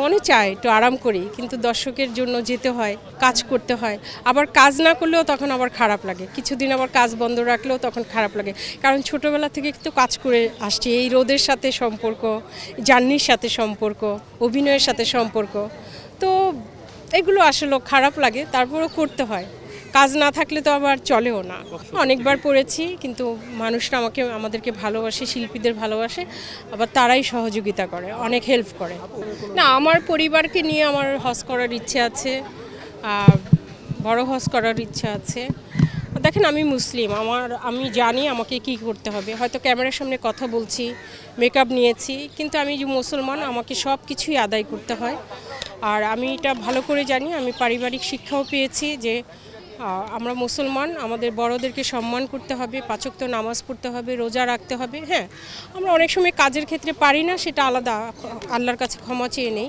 মনে চায় একটু আরাম করি, কিন্তু দর্শকের জন্য যেতে হয়, কাজ করতে হয়। আবার কাজ না করলেও তখন আবার খারাপ লাগে, কিছুদিন আবার কাজ বন্ধ রাখলেও তখন খারাপ লাগে। কারণ ছোটোবেলা থেকে তো কাজ করে আসছি, এই রোদের সাথে সম্পর্ক, জার্নির সাথে সম্পর্ক, অভিনয়ের সাথে সম্পর্ক, তো এগুলো আসলে খারাপ লাগে, তারপরেও করতে হয়। কাজ না থাকলে তো আবার চলেও না। অনেকবার পড়েছি, কিন্তু মানুষরা আমাদেরকে ভালোবাসে, শিল্পীদের ভালোবাসে, আবার তারাই সহযোগিতা করে, অনেক হেল্প করে। না, আমার পরিবারকে নিয়ে আমার হজ করার ইচ্ছে আছে, বড় হজ করার ইচ্ছা আছে। দেখেন, আমি মুসলিম, আমি জানি আমাকে কি করতে হবে। হয়তো ক্যামেরার সামনে কথা বলছি, মেকআপ নিয়েছি, কিন্তু আমি যে মুসলমান, আমাকে সব কিছুই আদায় করতে হয়। আর আমি এটা ভালো করে জানি, আমি পারিবারিক শিক্ষাও পেয়েছি যে আমরা মুসলমান, আমাদের বড়দেরকে সম্মান করতে হবে, 5 ওয়াক্ত নামাজ পড়তে হবে, রোজা রাখতে হবে। হ্যাঁ, আমরা অনেক সময় কাজের ক্ষেত্রে পারি না, সেটা আলাদা, আল্লাহর কাছে ক্ষমা চেয়ে নেই।